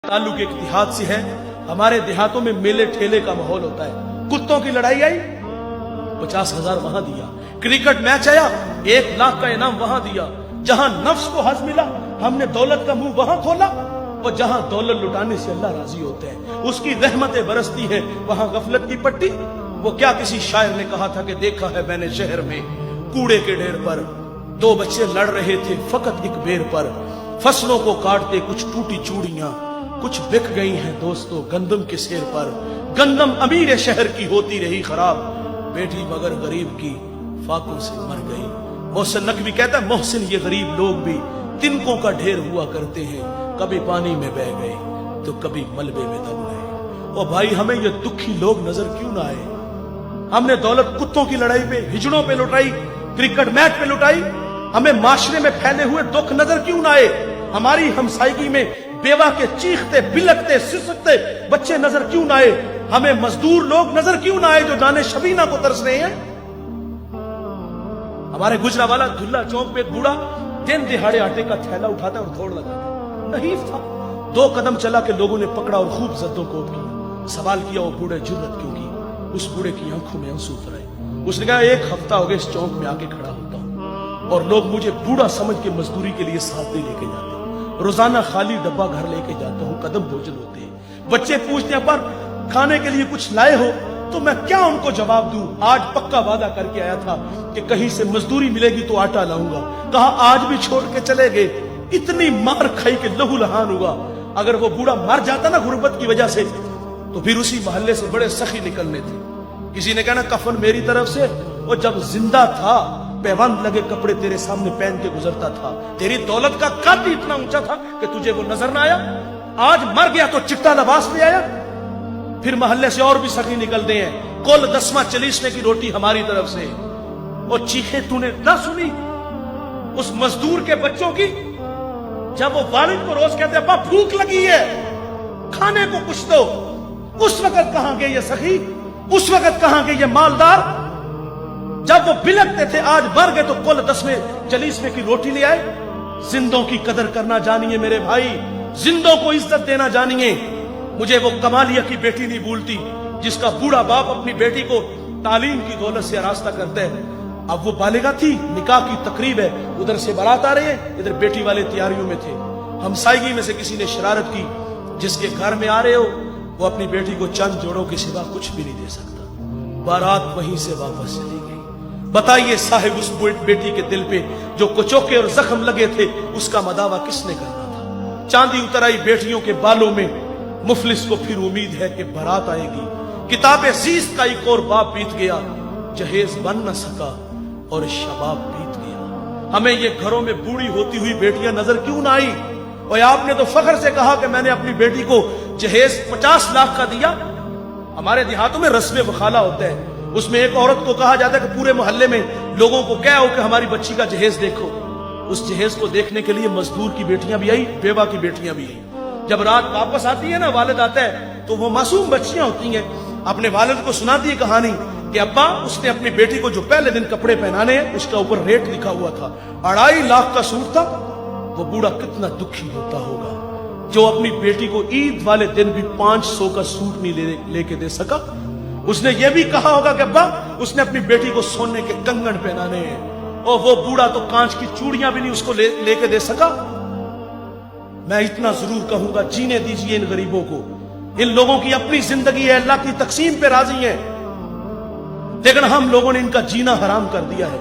ताल्लुक एक देहात से है। हमारे देहातों में मेले ठेले का माहौल होता है। कुत्तों की लड़ाई आई, 50,000 वहां दिया। क्रिकेट मैच आया, 1 लाख का इनाम वहां दिया। जहां नफ्स को हज मिला, हमने दौलत का मुंह वहां खोला। और जहां दौलत लुटाने से अल्लाह राजी होते हैं, उसकी रहमतें बरसती हैं, वहां गफलत की पट्टी। वो क्या किसी शायर ने कहा था कि देखा है मैंने शहर में कूड़े के ढेर पर 2 बच्चे लड़ रहे थे फकत एक बेर पर। फसलों को काटते कुछ टूटी चूड़ियां, कुछ बिक गई हैं दोस्तों गंदम के सेर पर। गंदम अमीर शहर की होती रही खराब, बेटी मगर गरीब की फाकों से मर गई। मोहसिन नकवी कहता है, मोहसिन ये गरीब लोग भी तिनकों का ढेर हुआ करते हैं, कभी पानी में बह गए तो कभी मलबे में दब गए। और भाई हमें ये दुखी लोग नजर क्यों ना आए? हमने दौलत कुत्तों की लड़ाई पे, हिजड़ों पे लुटाई, क्रिकेट मैच पे लुटाई। हमें माशरे में फैले हुए दुख नजर क्यों ना आए? हमारी हमसायगी में बेवा के चीखते बिलकते सिसकते बच्चे नजर क्यों ना आए? हमें मजदूर लोग नजर क्यों ना आए जो दाने शबीना को तरस रहे हैं? हमारे गुजरावाला दुल्ला चौक पे एक बूढ़ा दिन दिहाड़े आटे का थैला उठाता और दौड़ लगाता, नहीं था। 2 कदम चला के लोगों ने पकड़ा और खूब जद्दोकोब की। सवाल किया वो बूढ़े जुर्रत क्यों की? उस बूढ़े की आंखों में आंसू उतर आए। उसने कहा 1 हफ्ता हो गया इस चौक में आके खड़ा होता हूं और लोग मुझे बूढ़ा समझ के मजदूरी के लिए साथ दे लेके जाते हैं। रोजाना खाली डब्बा घर लेके जाता हूं, कदम भोजन होते हैं। बच्चे पूछते हैं पर खाने के लिए कुछ लाए हो? तो मैं क्या उनको जवाब दूं? आज पक्का वादा करके आया था कि कहीं से मजदूरी मिलेगी तो आटा लाऊंगा। कहा आज भी छोड़ के चले गए। इतनी मार खाई के लहू लहान हुआ। अगर वो बूढ़ा मर जाता ना गुर्बत की वजह से, तो फिर उसी मोहल्ले से बड़े सखी निकलने थे। किसी ने कहना कफन मेरी तरफ से, और जब जिंदा था पैबंद लगे कपड़े तेरे सामने पहन के गुजरता था। तेरी दौलत का कद इतना ऊंचा था कि तुझे वो नजर ना आया। आज मर गया तो चिट्टा लिबास ले आया। फिर मोहल्ले से और भी सखी निकलते हैं, कुल 10वां चलीसने की रोटी हमारी तरफ से। और चीखे तूने ना सुनी उस मजदूर के बच्चों की, जब वो वालिद को रोज कहते अब्बा भूख लगी है, खाने को कुछ दो। उस वक्त कहां गए ये सखी? उस वक्त कहां गए ये मालदार? जब वो बिलकते थे आज मर गए तो कुल 10वें चलीसने की रोटी ले आए। जिंदों की कदर करना जानिए मेरे भाई, जिंदों को इज्जत देना जानिए। मुझे वो कमालिया की बेटी नहीं भूलती जिसका बूढ़ा बाप अपनी बेटी को तालीम की दौलत से आरास्ता करता है। अब वो बालिगा थी, निकाह की तकरीब है, उधर से बारात आ रही है, इधर बेटी वाले तैयारियों में थे। हमसायगी में से किसी ने शरारत की, जिसके घर में आ रहे हो वो अपनी बेटी को चंद जोड़ों के सिवा कुछ भी नहीं दे सकता। बारात वहीं से वापस चली गई। बताइए साहिब उस बेटी के दिल पे जो कुचोके और जख्म लगे थे, उसका मदावा किसने करना था? चांदी उतर आई बेटियों के बालों में। मुफलिस को फिर उम्मीद है कि बारात आएगी। किताबे जीस का एक और बाप बीत गया, जहेज बन न सका और शबाब बीत गया। हमें ये घरों में बूढ़ी होती हुई बेटियां नजर क्यों ना आई? और आपने तो फख्र से कहा कि मैंने अपनी बेटी को जहेज 50 लाख का दिया। हमारे देहातों में रस्म वखाला होता है, उसमें एक औरत को कहा जाता है कि पूरे मोहल्ले में लोगों को क्या हो कि हमारी बच्ची का जहेज देखो। उस जहेज को देखने के लिए मजदूर की बेटियां भी आई, बेवा की बेटियां भी आई। जब रात वापस आती है ना, वालिद आता है, तो वो मासूम बच्चियां होती हैं, अपने वालिद को सुनाती है कहानी कि अब्बा उसने अपनी बेटी को जो पहले दिन कपड़े पहनाने हैं उसका ऊपर रेट लिखा हुआ था, 2.5 लाख का सूट था। वो बूढ़ा कितना दुखी होता होगा जो अपनी बेटी को ईद वाले दिन भी 500 का सूट नहीं लेके दे सका। उसने ये भी कहा होगा कि अब्बा उसने अपनी बेटी को सोने के कंगन पहनाने हैं, और वो बूढ़ा तो कांच की चूड़ियां भी नहीं उसको लेके दे सका। मैं इतना जरूर कहूंगा, जीने दीजिए इन गरीबों को। इन लोगों की अपनी जिंदगी है, अल्लाह की तकसीम पे राजी है, लेकिन हम लोगों ने इनका जीना हराम कर दिया है।